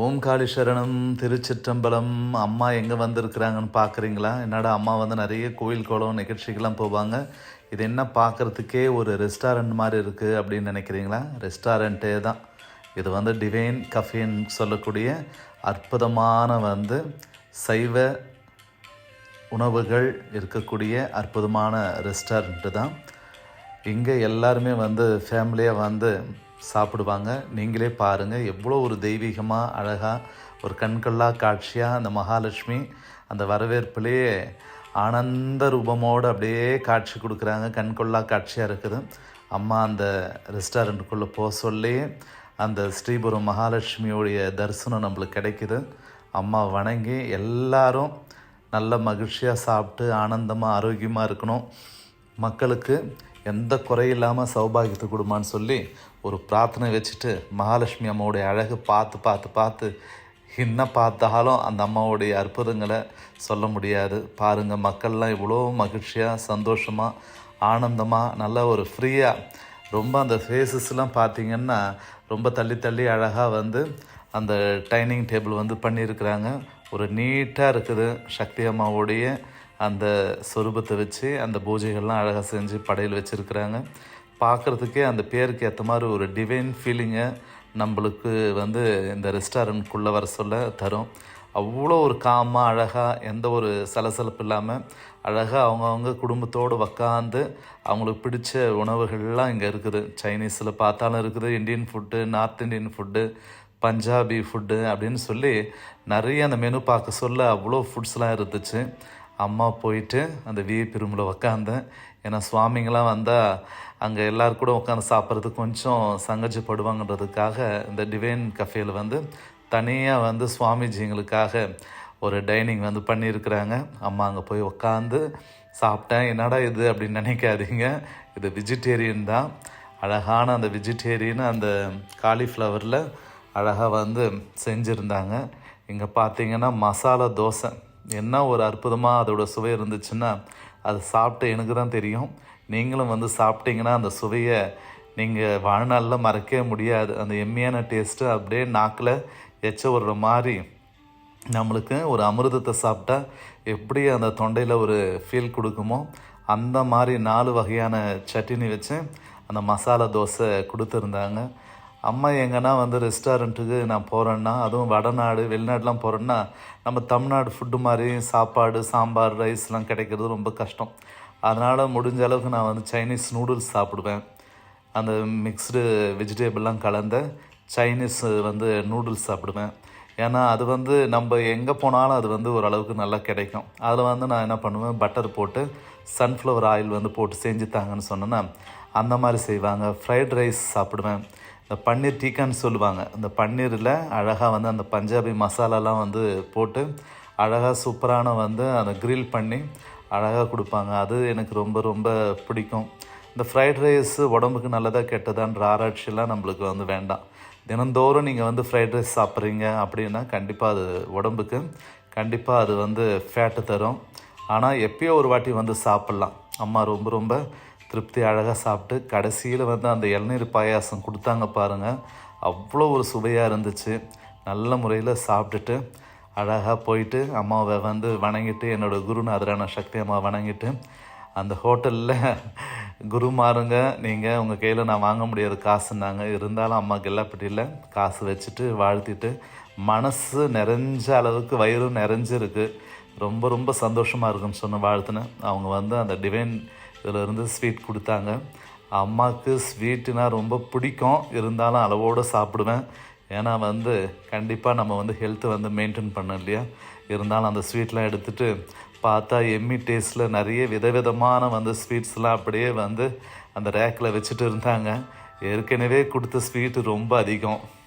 ஓம் காளி சரணம். திருச்சிற்றம்பலம். அம்மா எங்கே வந்திருக்கிறாங்கன்னு பார்க்குறீங்களா? என்னடா அம்மா வந்து நிறைய கோயில் குளம் நிகழ்ச்சிகள்லாம் போவாங்க, இது என்ன பார்க்குறதுக்கே ஒரு ரெஸ்டாரண்ட் மாதிரி இருக்குது அப்படின்னு நினைக்கிறீங்களா? ரெஸ்டாரண்ட்டே தான் இது. வந்து டிவைன் கஃபேன்னு சொல்லக்கூடிய அற்புதமான வந்து சைவ உணவுகள் இருக்கக்கூடிய அற்புதமான ரெஸ்டாரண்ட்டு தான். இங்கே எல்லாருமே வந்து ஃபேமிலியாக வந்து சாப்பிடுவாங்க. நீங்களே பாருங்கள், எவ்வளோ ஒரு தெய்வீகமாக அழகாக ஒரு கண்கொள்ளா காட்சியாக அந்த மகாலட்சுமி அந்த வரவேற்பிலேயே ஆனந்த ரூபமோடு அப்படியே காட்சி கொடுக்குறாங்க. கண்கொள்ளா காட்சியாக இருக்குது. அம்மா அந்த ரெஸ்டாரண்ட்டுக்குள்ளே போக சொல்லி அந்த ஸ்ரீபுரம் மகாலட்சுமியோடைய தரிசனம் நம்மளுக்கு கிடைக்குது. அம்மா வணங்கி எல்லாரும் நல்ல மகிழ்ச்சியாக சாப்பிட்டு ஆனந்தமாக ஆரோக்கியமாக இருக்கணும், மக்களுக்கு எந்த குறையில்லாமல் சௌபாகியத்தை கொடுமான்னு சொல்லி ஒரு பிரார்த்தனை வச்சுட்டு மகாலட்சுமி அம்மாவுடைய அழகு பார்த்து பார்த்து பார்த்து என்ன பார்த்தாலும் அந்த அம்மாவுடைய அற்புதங்களை சொல்ல முடியாது. பாருங்கள், மக்கள்லாம் இவ்வளோ மகிழ்ச்சியாக சந்தோஷமாக ஆனந்தமாக நல்ல ஒரு ஃப்ரீயாக ரொம்ப அந்த ஃபேஸஸ்லாம் பார்த்திங்கன்னா ரொம்ப தள்ளி தள்ளி அழகாக வந்து அந்த டைனிங் டேபிள் வந்து பண்ணியிருக்கிறாங்க. ஒரு நீட்டாக இருக்குது. சக்தி அம்மாவுடைய அந்த சொரூபத்தை வச்சு அந்த பூஜைகள்லாம் அழகாக செஞ்சு படையில் வச்சுருக்கிறாங்க. பார்க்குறதுக்கே அந்த பேருக்கு ஏற்ற மாதிரி ஒரு டிவைன் ஃபீலிங்கை நம்மளுக்கு வந்து இந்த ரெஸ்டாரண்ட்குள்ளே வர சொல்ல தரும். அவ்வளோ ஒரு காமாக அழகாக எந்த ஒரு சலசலப்பு இல்லாமல் அழகாக அவங்கவுங்க குடும்பத்தோடு உக்காந்து அவங்களுக்கு பிடிச்ச உணவுகள்லாம் இங்கே இருக்குது. சைனீஸில் பார்த்தாலும் இருக்குது, Indian food, north Indian food, Punjabi food அப்படின்னு சொல்லி நிறைய அந்த மெனு பார்க்க சொல்ல அவ்வளோ ஃபுட்ஸ்லாம் இருந்துச்சு. அம்மா போயிட்டு அந்த விஐபி ரூமில் உக்காந்தேன். ஏன்னா சுவாமிங்களாம் வந்தால் அங்கே எல்லோரும் கூட உட்காந்து சாப்பிட்றதுக்கு கொஞ்சம் சங்கஜப்படுவாங்கன்றதுக்காக இந்த டிவைன் கஃபேயில் வந்து தனியாக வந்து சுவாமிஜிங்களுக்காக ஒரு டைனிங் வந்து பண்ணியிருக்கிறாங்க. அம்மா அங்கே போய் உக்காந்து சாப்பிட்டேன். என்னடா இது அப்படின்னு நினைக்காதீங்க, இது வெஜிடேரியன் தான். அழகான அந்த வெஜிடேரியன் அந்த காலிஃப்ளவரில் அழகாக வந்து செஞ்சுருந்தாங்க. இங்கே பார்த்தீங்கன்னா மசாலா தோசை என்ன ஒரு அற்புதமாக அதோட சுவை இருந்துச்சுன்னா அது சாப்பிட்டு எனக்கு தான் தெரியும். நீங்களும் வந்து சாப்பிட்டீங்கன்னா அந்த சுவையை நீங்கள் வாழ்நாளில் மறக்கவே முடியாது. அந்த எம்மியான டேஸ்ட்டு அப்படியே நாக்கில் எச்ச விடுற மாதிரி நம்மளுக்கு ஒரு அமிர்தத்தை சாப்பிட்டா எப்படி அந்த தொண்டையில் ஒரு ஃபீல் கொடுக்குமோ அந்த மாதிரி 4 வகையான சட்னி வச்சு அந்த மசாலா தோசை கொடுத்துருந்தாங்க. அம்மா எங்கன்னா வந்து ரெஸ்டாரண்ட்டுக்கு நான் போகிறேன்னா, அதுவும் வடநாடு வெளிநாடுலாம் போகிறேன்னா நம்ம தமிழ்நாடு ஃபுட்டு மாதிரி சாப்பாடு சாம்பார் ரைஸ்லாம் கிடைக்கிறது ரொம்ப கஷ்டம். அதனால் முடிஞ்ச அளவுக்கு நான் வந்து சைனீஸ் நூடுல்ஸ் சாப்பிடுவேன். அந்த மிக்ஸ்டு வெஜிடேபிள்லாம் கலந்த சைனீஸ் வந்து நூடுல்ஸ் சாப்பிடுவேன். ஏன்னா அது வந்து நம்ம எங்கே போனாலும் அது வந்து ஓரளவுக்கு நல்லா கிடைக்கும். அதில் வந்து நான் என்ன பண்ணுவேன், பட்டர் போட்டு சன்ஃப்ளவர் ஆயில் வந்து போட்டு செஞ்சு தாங்கன்னு சொன்னேன்னா அந்த மாதிரி செய்வாங்க. ஃப்ரைட் ரைஸ் சாப்பிடுவேன். இந்த பன்னீர் டீக்கான்னு சொல்லுவாங்க, இந்த பன்னீரில் அழகாக வந்து அந்த பஞ்சாபி மசாலாலாம் வந்து போட்டு அழகாக சூப்பரான வந்து அந்த கிரில் பண்ணி அழகாக கொடுப்பாங்க. அது எனக்கு ரொம்ப ரொம்ப பிடிக்கும். இந்த ஃப்ரைட் ரைஸ் உடம்புக்கு நல்லதாக கெட்டதான்ற ஆராய்ச்சியெல்லாம் நம்மளுக்கு வந்து வேண்டாம். தினந்தோறும் நீங்கள் வந்து ஃப்ரைட் ரைஸ் சாப்பிட்றீங்க அப்படின்னா கண்டிப்பாக அது உடம்புக்கு கண்டிப்பாக அது வந்து ஃபேட்டு தரும். ஆனால் எப்பயோ ஒரு வாட்டி வந்து சாப்பிட்லாம். அம்மா ரொம்ப ரொம்ப திருப்தி அழகாக சாப்பிட்டு கடைசியில் வந்து அந்த இளநீர் பாயாசம் கொடுத்தாங்க பாருங்கள், அவ்வளோ ஒரு சுவையாக இருந்துச்சு. நல்ல முறையில் சாப்பிட்டுட்டு அழகாக போயிட்டு அம்மாவை வந்து வணங்கிட்டு என்னோடய குருநாதரான சக்தி அம்மா வணங்கிட்டு அந்த ஹோட்டலில் குருமாருங்க நீங்கள் உங்கள் கையில் நான் வாங்க முடியாத காசுன்னாங்க. இருந்தாலும் அம்மா கெல்லாப்பட்டியில் காசு வச்சுட்டு வாழ்த்திட்டு மனசு நிறைஞ்ச அளவுக்கு வயிறும் நிறைஞ்சிருக்கு. ரொம்ப ரொம்ப சந்தோஷமாக இருக்குன்னு சொன்ன வாழ்த்துனேன். அவங்க வந்து அந்த டிவைன் இதிலேருந்து ஸ்வீட் கொடுத்தாங்க. அம்மாவுக்கு ஸ்வீட்டுனா ரொம்ப பிடிக்கும், இருந்தாலும் அளவோடு சாப்பிடுவேன். ஏன்னா வந்து கண்டிப்பாக நம்ம வந்து ஹெல்த்தை வந்து மெயின்டைன் பண்ணோம் இல்லையா. இருந்தாலும் அந்த ஸ்வீட்லாம் எடுத்துகிட்டு பார்த்தா எம்மி டேஸ்ட்டில் நிறைய விதவிதமான வந்து ஸ்வீட்ஸ்லாம் அப்படியே வந்து அந்த ரேக்கில் வச்சுட்டு இருந்தாங்க. ஏற்கனவே கொடுத்த ஸ்வீட்டு ரொம்ப அதிகம்.